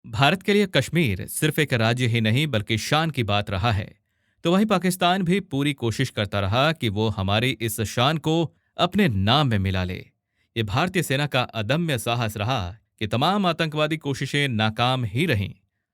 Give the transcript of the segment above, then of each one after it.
भारत के लिए कश्मीर सिर्फ एक राज्य ही नहीं बल्कि शान की बात रहा है। तो वहीं पाकिस्तान भी पूरी कोशिश करता रहा कि वो हमारी इस शान को अपने नाम में मिला ले। ये भारतीय सेना का अदम्य साहस रहा कि तमाम आतंकवादी कोशिशें नाकाम ही रहीं।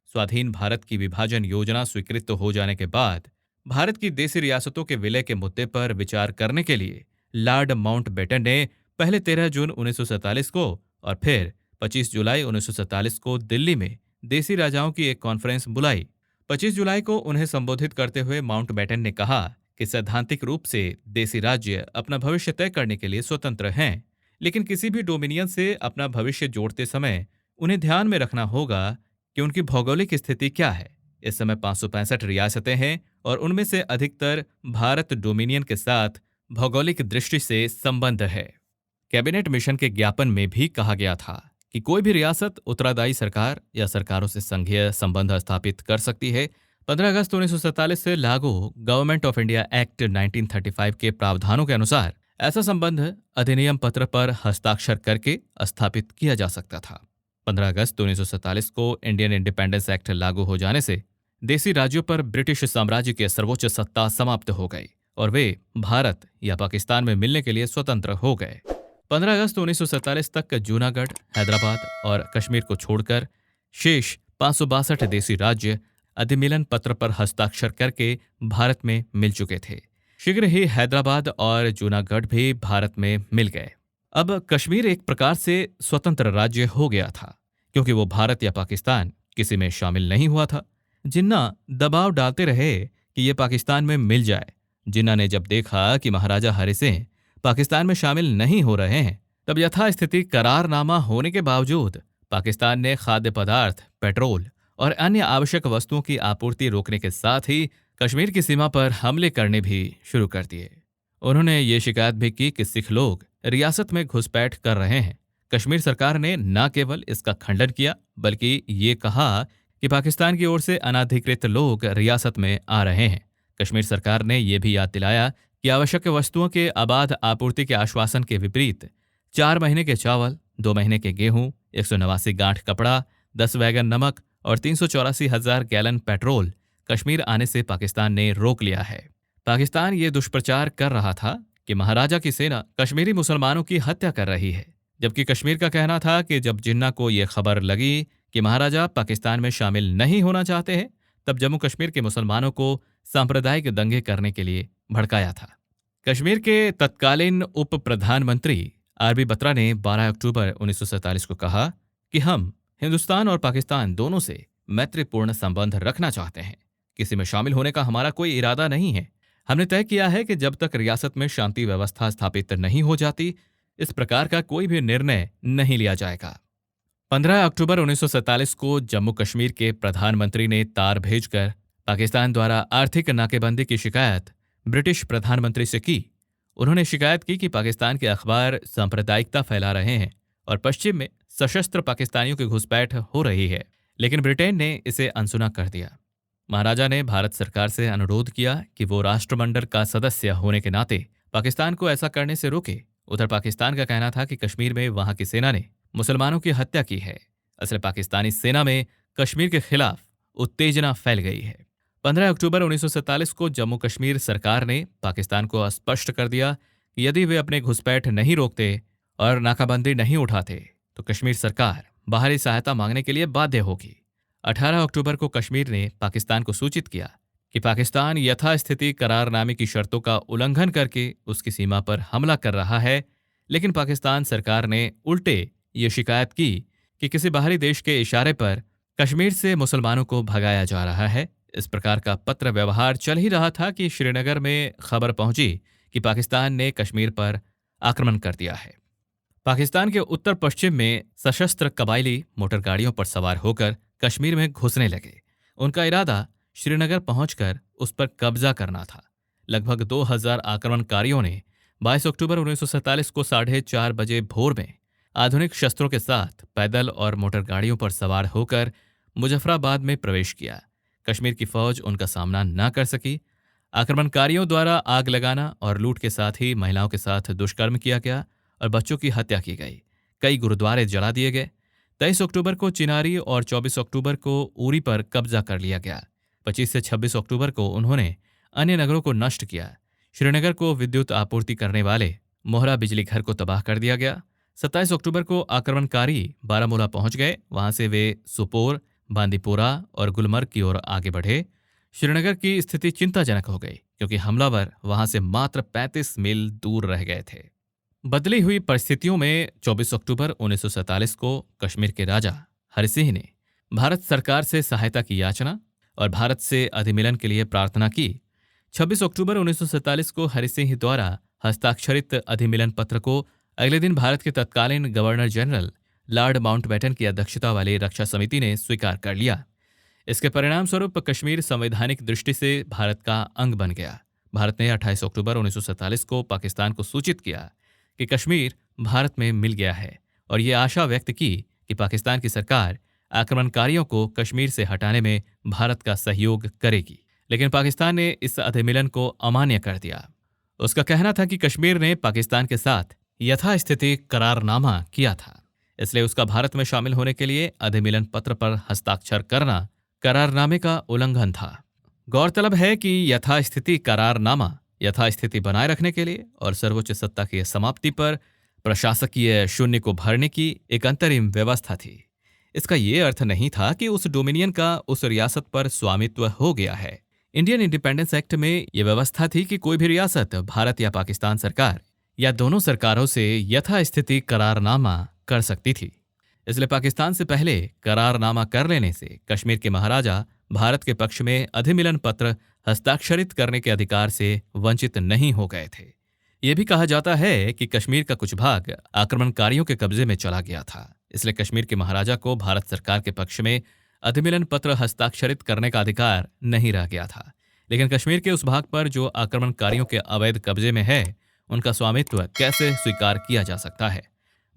स्वाधीन भारत की विभाजन योजना स्वीकृत हो जाने के बाद भारत की देसी रियासतों के विलय के मुद्दे पर विचार करने के लिए लॉर्ड माउंटबेटन ने पहले 13 जून 1947 को और फिर 25 जुलाई 1947 को दिल्ली में देसी राजाओं की एक कॉन्फ्रेंस बुलाई। 25 जुलाई को उन्हें संबोधित करते हुए माउंटबेटन ने कहा कि सैद्धांतिक रूप से देसी राज्य अपना भविष्य तय करने के लिए स्वतंत्र हैं, लेकिन किसी भी डोमिनियन से अपना भविष्य जोड़ते समय उन्हें ध्यान में रखना होगा कि उनकी भौगोलिक स्थिति क्या है। इस समय 565 रियासतें हैं और उनमें से अधिकतर भारत डोमिनियन के साथ भौगोलिक दृष्टि से संबंध है। कैबिनेट मिशन के ज्ञापन में भी कहा गया था कि कोई भी रियासत उत्तरादायी सरकार या सरकारों से संघीय संबंध स्थापित कर सकती है। 15 अगस्त 1947 से लागू गवर्नमेंट ऑफ इंडिया एक्ट 1935 के प्रावधानों के अनुसार ऐसा संबंध अधिनियम पत्र पर हस्ताक्षर करके स्थापित किया जा सकता था। 15 अगस्त 1947 को इंडियन इंडिपेंडेंस एक्ट लागू हो जाने से देसी राज्यों पर ब्रिटिश साम्राज्य की सर्वोच्च सत्ता समाप्त हो गई और वे भारत या पाकिस्तान में मिलने के लिए स्वतंत्र हो गए। 15 अगस्त 1947 तक जूनागढ़, हैदराबाद और कश्मीर को छोड़कर शेष 562 देसी राज्य अधिमिलन पत्र पर हस्ताक्षर करके भारत में मिल चुके थे। शीघ्र ही हैदराबाद और जूनागढ़ भी भारत में मिल गए। अब कश्मीर एक प्रकार से स्वतंत्र राज्य हो गया था, क्योंकि वो भारत या पाकिस्तान किसी में शामिल नहीं हुआ था। जिन्ना दबाव डालते रहे कि ये पाकिस्तान में मिल जाए। जिन्ना ने जब देखा कि महाराजा हरि सिंह पाकिस्तान में शामिल नहीं हो रहे हैं, तब यथास्थिति करारनामा होने के बावजूद पाकिस्तान ने खाद्य पदार्थ, पेट्रोल और अन्य आवश्यक वस्तुओं की आपूर्ति रोकने के साथ ही कश्मीर की सीमा पर हमले करने भी शुरू कर दिए। उन्होंने ये शिकायत भी की कि सिख लोग रियासत में घुसपैठ कर रहे हैं। कश्मीर सरकार ने न केवल इसका खंडन किया बल्कि ये कहा कि पाकिस्तान की ओर से अनाधिकृत लोग रियासत में आ रहे हैं। कश्मीर सरकार ने यह भी याद दिलाया कि आवश्यक वस्तुओं के अबाध आपूर्ति के आश्वासन के विपरीत 4 महीने के चावल, 2 महीने के गेहूं, 189 गांठ कपड़ा, 10 वैगन नमक और 384,000 गैलन पेट्रोल कश्मीर आने से पाकिस्तान ने रोक लिया है। पाकिस्तान ये दुष्प्रचार कर रहा था कि महाराजा की सेना कश्मीरी मुसलमानों की हत्या कर रही है, जबकि कश्मीर का कहना था कि जब जिन्ना को यह खबर लगी कि महाराजा पाकिस्तान में शामिल नहीं होना चाहते हैं, तब जम्मू कश्मीर के मुसलमानों को सांप्रदायिक दंगे करने के लिए भड़काया था। कश्मीर के तत्कालीन उप प्रधानमंत्री आरबी बत्रा ने 12 अक्टूबर 1947 को कहा कि हम हिंदुस्तान और पाकिस्तान दोनों से मैत्रीपूर्ण संबंध रखना चाहते हैं। किसी में शामिल होने का हमारा कोई इरादा नहीं है। हमने तय किया है कि जब तक रियासत में शांति व्यवस्था स्थापित नहीं हो जाती, इस प्रकार का कोई भी निर्णय नहीं लिया जाएगा। 15 अक्टूबर 1947 को जम्मू कश्मीर के प्रधानमंत्री ने तार भेजकर पाकिस्तान द्वारा आर्थिक नाकेबंदी की शिकायत ब्रिटिश प्रधानमंत्री से की। उन्होंने शिकायत की कि पाकिस्तान के अखबार सांप्रदायिकता फैला रहे हैं और पश्चिम में सशस्त्र पाकिस्तानियों की घुसपैठ हो रही है, लेकिन ब्रिटेन ने इसे अनसुना कर दिया। महाराजा ने भारत सरकार से अनुरोध किया कि वो राष्ट्रमंडल का सदस्य होने के नाते पाकिस्तान को ऐसा करने से रोके। उधर पाकिस्तान का कहना था कि कश्मीर में वहां की सेना ने मुसलमानों की हत्या की है। असल पाकिस्तानी सेना में कश्मीर के खिलाफ उत्तेजना फैल गई है। 15 अक्टूबर 1947 को जम्मू कश्मीर सरकार ने पाकिस्तान को स्पष्ट कर दिया कि यदि वे अपने घुसपैठ नहीं रोकते और नाकाबंदी नहीं उठाते तो कश्मीर सरकार बाहरी सहायता मांगने के लिए बाध्य होगी। 18 अक्टूबर को कश्मीर ने पाकिस्तान को सूचित किया कि पाकिस्तान यथास्थिति करारनामे की शर्तों का उल्लंघन करके उसकी सीमा पर हमला कर रहा है, लेकिन पाकिस्तान सरकार ने उल्टे ये शिकायत की कि किसी बाहरी देश के इशारे पर कश्मीर से मुसलमानों को भगाया जा रहा है। इस प्रकार का पत्र व्यवहार चल ही रहा था कि श्रीनगर में खबर पहुंची कि पाकिस्तान ने कश्मीर पर आक्रमण कर दिया है। पाकिस्तान के उत्तर पश्चिम में सशस्त्र कबायली मोटर गाड़ियों पर सवार होकर कश्मीर में घुसने लगे। उनका इरादा श्रीनगर पहुंचकर उस पर कब्जा करना था। लगभग 2000 आक्रमणकारियों ने 22 अक्टूबर 1947 को 4:30 बजे भोर में आधुनिक शस्त्रों के साथ पैदल और मोटर गाड़ियों पर सवार होकर मुजफ्फराबाद में प्रवेश किया। कश्मीर की फौज उनका सामना न कर सकी। आक्रमणकारियों द्वारा आग लगाना और लूट के साथ ही महिलाओं के साथ दुष्कर्म किया गया और बच्चों की हत्या की गई। कई गुरुद्वारे जला दिए गए। 23 अक्टूबर को चिनारी और 24 अक्टूबर को उरी पर कब्जा कर लिया गया। 25 से 26 अक्टूबर को उन्होंने अन्य नगरों को नष्ट किया। श्रीनगर को विद्युत आपूर्ति करने वाले मोहरा बिजली घर को तबाह कर दिया गया। 27 अक्टूबर को आक्रमणकारी बारामूला पहुंच गए। वहां से वे सुपोर, बांदीपोरा और गुलमर्ग की ओर आगे बढ़े। श्रीनगर की स्थिति चिंताजनक हो गई क्योंकि हमलावर वहां से मात्र 35 मील दूर रह गए थे। बदली हुई परिस्थितियों में 24 अक्टूबर 1947 को कश्मीर के राजा हरि सिंह ने भारत सरकार से सहायता की याचना और भारत से अधिमिलन के लिए प्रार्थना की। 26 अक्टूबर 1947 को हरि सिंह द्वारा हस्ताक्षरित अधिमिलन पत्र को अगले दिन भारत के तत्कालीन गवर्नर जनरल लॉर्ड माउंटबेटन की अध्यक्षता वाली रक्षा समिति ने स्वीकार कर लिया। इसके परिणाम स्वरूप कश्मीर संवैधानिक दृष्टि से भारत का अंग बन गया। भारत ने 28 अक्टूबर 1947 को पाकिस्तान को सूचित किया कि कश्मीर भारत में मिल गया है और ये आशा व्यक्त की कि पाकिस्तान की सरकार आक्रमणकारियों को कश्मीर से हटाने में भारत का सहयोग करेगी। लेकिन पाकिस्तान ने इस अधिमिलन को अमान्य कर दिया। उसका कहना था कि कश्मीर ने पाकिस्तान के साथ यथास्थिति करारनामा किया था, इसलिए उसका भारत में शामिल होने के लिए अधिमिलन पत्र पर हस्ताक्षर करना करारनामे का उल्लंघन था। गौरतलब है कि यथास्थिति करारनामा यथास्थिति बनाए रखने के लिए और सर्वोच्च सत्ता की समाप्ति पर प्रशासकीय शून्य को भरने की एक अंतरिम व्यवस्था थी। इसका ये अर्थ नहीं था कि उस डोमिनियन का उस रियासत पर स्वामित्व हो गया है। इंडियन इंडिपेंडेंस एक्ट में यह व्यवस्था थी कि कोई भी रियासत भारत या पाकिस्तान सरकार या दोनों सरकारों से यथास्थिति करारनामा कर सकती थी। इसलिए पाकिस्तान से पहले करारनामा कर लेने से कश्मीर के महाराजा भारत के पक्ष में अधिमिलन पत्र हस्ताक्षरित करने के अधिकार से वंचित नहीं हो गए थे। यह भी कहा जाता है कि कश्मीर का कुछ भाग आक्रमणकारियों के कब्जे में चला गया था, इसलिए कश्मीर के महाराजा को भारत सरकार के पक्ष में अधिमिलन पत्र हस्ताक्षरित करने का अधिकार नहीं रह गया था। लेकिन कश्मीर के उस भाग पर जो आक्रमणकारियों के अवैध कब्जे में है, उनका स्वामित्व कैसे स्वीकार किया जा सकता है।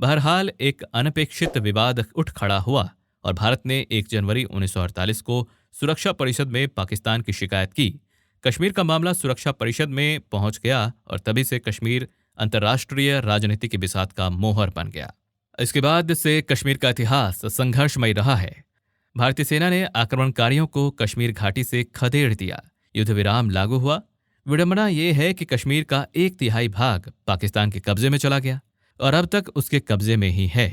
बहरहाल एक अनपेक्षित विवाद उठ खड़ा हुआ और भारत ने 1 जनवरी 1948 को सुरक्षा परिषद में पाकिस्तान की शिकायत की। कश्मीर का मामला सुरक्षा परिषद में पहुंच गया और तभी से कश्मीर अंतर्राष्ट्रीय राजनीति की बिसात का मोहर बन गया। इसके बाद से कश्मीर का इतिहास संघर्षमय रहा है। भारतीय सेना ने आक्रमणकारियों को कश्मीर घाटी से खदेड़ दिया। युद्ध विराम लागू हुआ। विडंबना यह है कि कश्मीर का 1/3 भाग पाकिस्तान के कब्जे में चला गया और अब तक उसके कब्जे में ही है।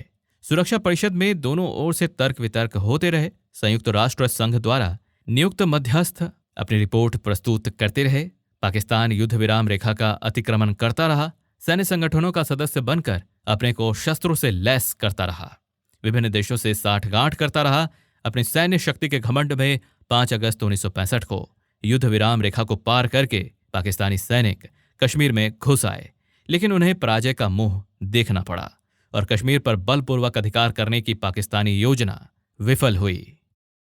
सुरक्षा परिषद में दोनों ओर से तर्क वितर्क होते रहे। संयुक्त राष्ट्र संघ द्वारा नियुक्त मध्यस्थ अपनी रिपोर्ट प्रस्तुत करते रहे। पाकिस्तान युद्ध विराम रेखा का अतिक्रमण करता रहा। सैन्य संगठनों का सदस्य बनकर अपने को शस्त्रों से लैस करता रहा। विभिन्न देशों से साठगांठ करता रहा। अपनी सैन्य शक्ति के घमंड में 5 अगस्त 1965 को युद्ध विराम रेखा को पार करके पाकिस्तानी सैनिक कश्मीर में घुस आए, लेकिन उन्हें पराजय का मुंह देखना पड़ा और कश्मीर पर बलपूर्वक अधिकार करने की पाकिस्तानी योजना विफल हुई।